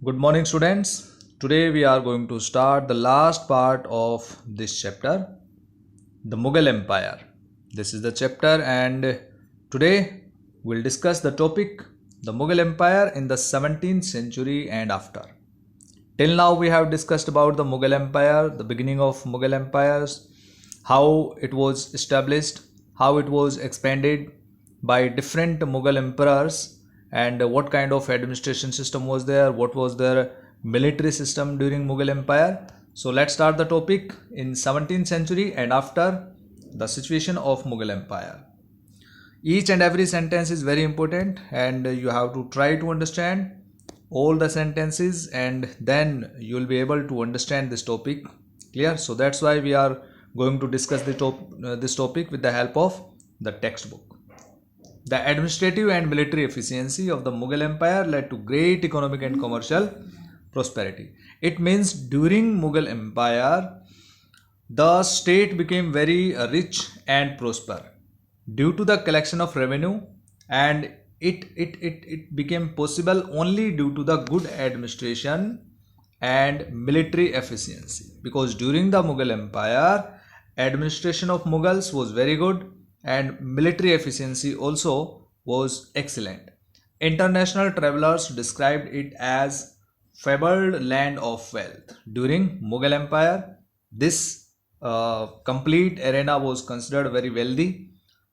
Good morning, students. Today we are going to start the last part of this chapter, the Mughal Empire. This is the chapter, and today we'll discuss the topic the Mughal Empire in the 17th century and after. Till now, we have discussed about the Mughal Empire, the beginning of Mughal empires, how it was established, how it was expanded by different Mughal emperors, and what kind of administration system was there, what was their military system during Mughal Empire. So let's start the topic in 17th century and after, the situation of Mughal Empire. Each and every sentence is very important, and you have to try to understand all the sentences, and then you will be able to understand this topic clear. So that's why we are going to discuss this topic with the help of the textbook. The administrative and military efficiency of the Mughal Empire led to great economic and commercial prosperity. It means during Mughal Empire, the state became very rich and prosper due to the collection of revenue, and it became possible only due to the good administration and military efficiency, because during the Mughal Empire, administration of Mughals was very good and military efficiency also was excellent. International travelers described it as fabled land of wealth. During Mughal Empire, this complete arena was considered very wealthy,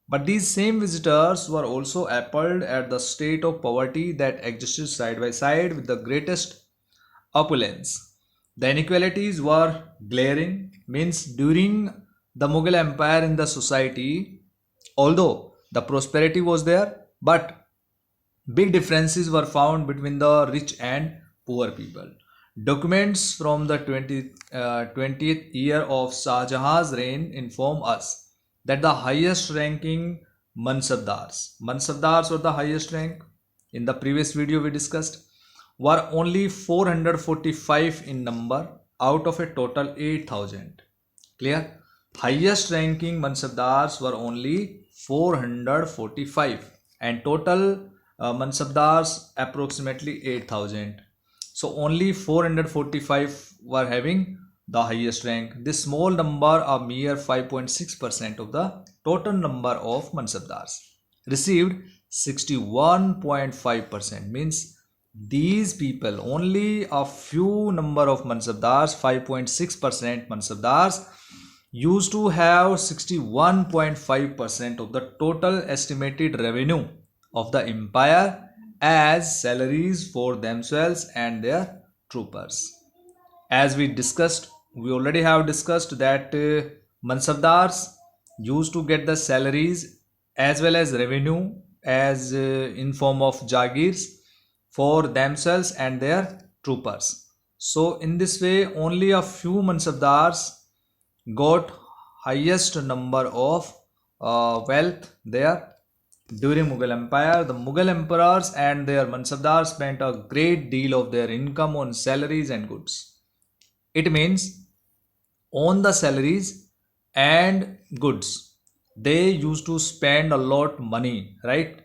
but these same visitors were also appalled at the state of poverty that existed side by side with the greatest opulence. The inequalities were glaring, means during the Mughal Empire in the society, although the prosperity was there, but big differences were found between the rich and poor people. Documents from the 20th year of Shah Jahan's reign inform us that the highest ranking Mansabdars were the highest rank. In the previous video we discussed, were only 445 in number out of a total 8,000. Clear? Highest ranking Mansabdars were only 445 and total Mansabdars approximately 8,000. So only 445 were having the highest rank. This small number, a mere 5.6% of the total number of Mansabdars, received 61.5%. Means these people, only a few number of Mansabdars, 5.6% Mansabdars, used to have 61.5% of the total estimated revenue of the empire as salaries for themselves and their troopers. As we already have discussed that Mansabdars used to get the salaries as well as revenue as in form of jagirs for themselves and their troopers. So in this way, only a few Mansabdars got highest number of wealth there. During Mughal Empire, the Mughal emperors and their Mansabdars spent a great deal of their income on salaries and goods. It means on the salaries and goods, they used to spend a lot money, right,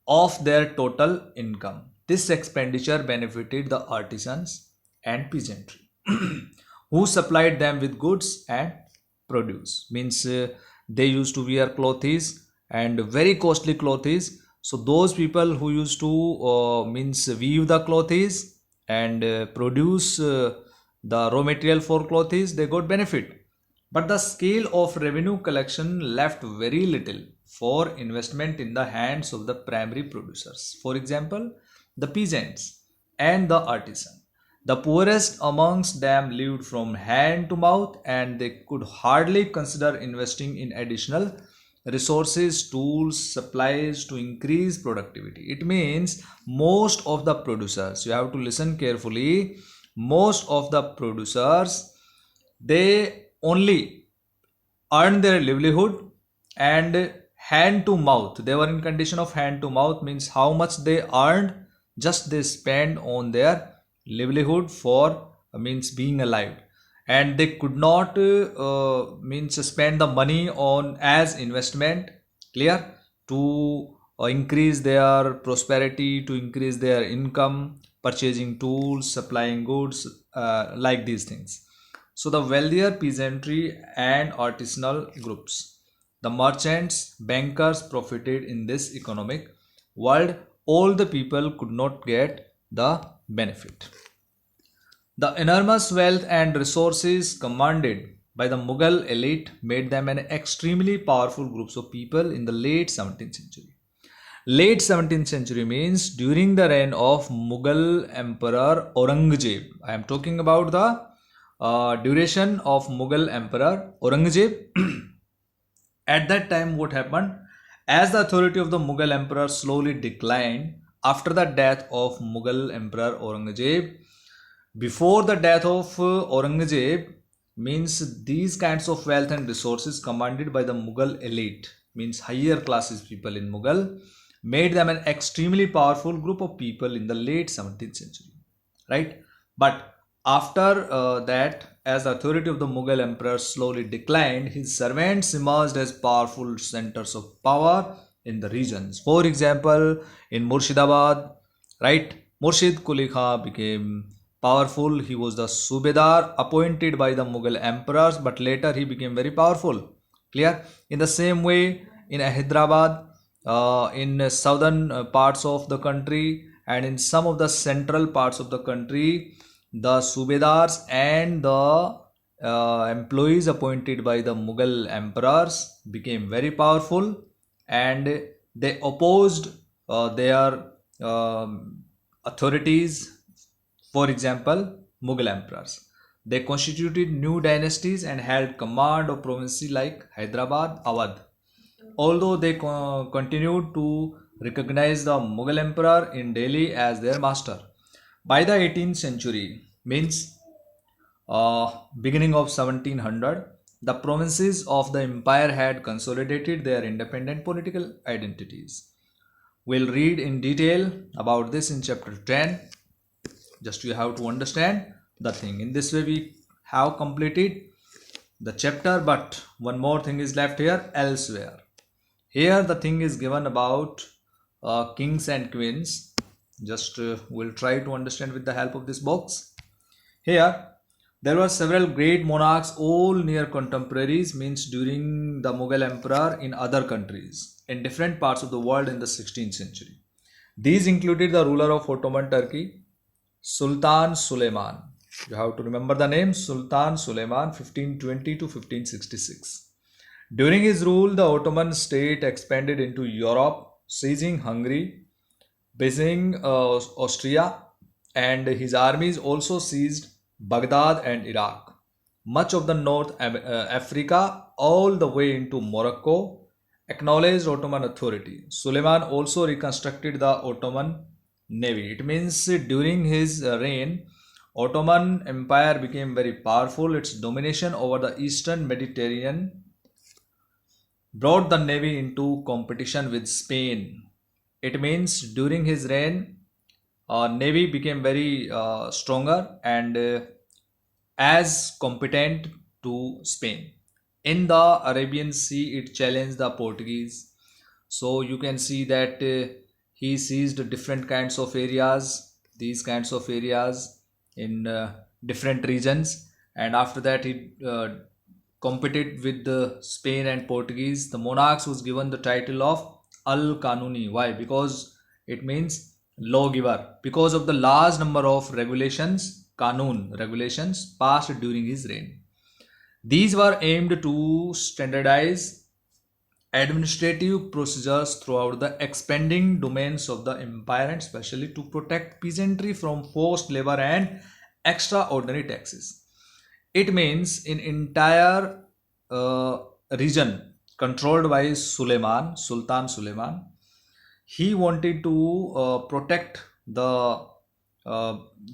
of their total income. This expenditure benefited the artisans and peasantry who supplied them with goods and produce. Means they used to wear clothes and very costly clothes. So those people who used to means weave the clothes and produce the raw material for clothes, they got benefit. But the scale of revenue collection left very little for investment in the hands of the primary producers. For example, the peasants and the artisan. The poorest amongst them lived from hand to mouth, and they could hardly consider investing in additional resources, tools, supplies to increase productivity. It means most of the producers, you have to listen carefully, most of the producers, they only earn their livelihood and hand to mouth. They were in condition of hand to mouth, means how much they earned, just they spend on their livelihood for means being alive, and they could not means spend the money on as investment, clear, to increase their prosperity, to increase their income, purchasing tools, supplying goods, like these things. So the wealthier peasantry and artisanal groups, the merchants, bankers profited in this economic world. All the people could not get the benefit. The enormous wealth and resources commanded by the Mughal elite made them an extremely powerful group of people in the late 17th century. Late 17th century means during the reign of Mughal Emperor Aurangzeb. I am talking about the duration of Mughal Emperor Aurangzeb. At that time, what happened? As the authority of the Mughal Emperor slowly declined after the death of Mughal Emperor Aurangzeb, before the death of Aurangzeb, means these kinds of wealth and resources commanded by the Mughal elite, means higher classes people in Mughal, made them an extremely powerful group of people in the late 17th century, right? But after that, as the authority of the Mughal emperor slowly declined, his servants emerged as powerful centers of power in the regions. For example, in Murshidabad, right, Murshid Quli Khan became powerful. He was the Subedar appointed by the Mughal emperors, but later he became very powerful. Clear? In the same way, in Hyderabad, in southern parts of the country, and in some of the central parts of the country, the Subedars and the employees appointed by the Mughal emperors became very powerful, and they opposed their authorities. For example, Mughal emperors. They constituted new dynasties and held command of provinces like Hyderabad, Awadh. Although they continued to recognize the Mughal emperor in Delhi as their master. By the 18th century, means beginning of 1700, the provinces of the empire had consolidated their independent political identities. We'll read in detail about this in chapter 10. Just you have to understand the thing. In this way, we have completed the chapter, but one more thing is left here elsewhere. Here the thing is given about kings and queens. Just we'll try to understand with the help of this box. Here there were several great monarchs, all near contemporaries, means during the Mughal emperor in other countries in different parts of the world in the 16th century. These included the ruler of Ottoman Turkey, Sultan Suleiman. You have to remember the name Sultan Suleiman, 1520 to 1566. During his rule, the Ottoman state expanded into Europe, seizing Hungary, besieging Austria, and his armies also seized Baghdad and Iraq. Much of the North Africa, all the way into Morocco, acknowledged Ottoman authority. Suleiman also reconstructed the Ottoman navy. It means during his reign, Ottoman Empire became very powerful. Its domination over the Eastern Mediterranean brought the navy into competition with Spain. It means during his reign, navy became very stronger and as competent to Spain. In the Arabian Sea, it challenged the Portuguese. So you can see that he seized different kinds of areas, these kinds of areas in different regions, and after that he competed with the Spain and Portuguese. The monarchs was given the title of Al Kanuni. Why? Because it means lawgiver, because of the large number of regulations, Kanun regulations passed during his reign. These were aimed to standardize administrative procedures throughout the expanding domains of the empire, and especially to protect peasantry from forced labor and extraordinary taxes. It means in entire region controlled by Sultan Suleiman, he wanted to protect the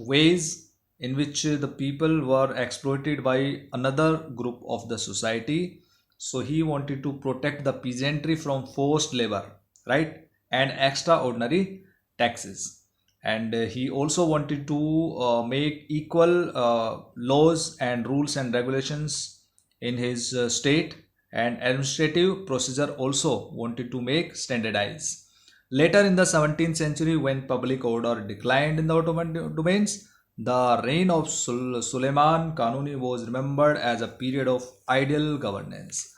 ways in which the people were exploited by another group of the society. So he wanted to protect the peasantry from forced labor, right, and extraordinary taxes. And he also wanted to make equal laws and rules and regulations in his state, and administrative procedure also wanted to make standardized. Later in the 17th century, when public order declined in the Ottoman domains, the reign of Suleiman Kanuni was remembered as a period of ideal governance.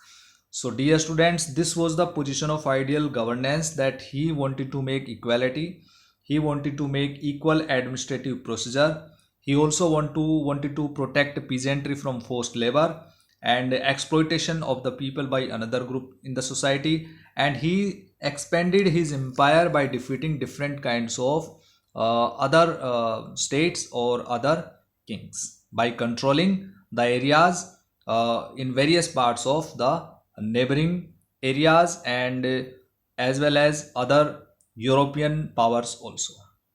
So, dear students, this was the position of ideal governance, that he wanted to make equality, he wanted to make equal administrative procedure, he also wanted to protect peasantry from forced labor and exploitation of the people by another group in the society, and he expanded his empire by defeating different kinds of other states or other kings by controlling the areas in various parts of the neighboring areas, and as well as other European powers also,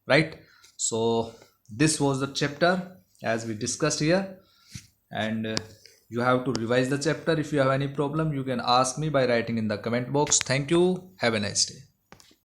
right? So this was the chapter as we discussed here, and you have to revise the chapter. If you have any problem, you can ask me by writing in the comment box. Thank you. Have a nice day.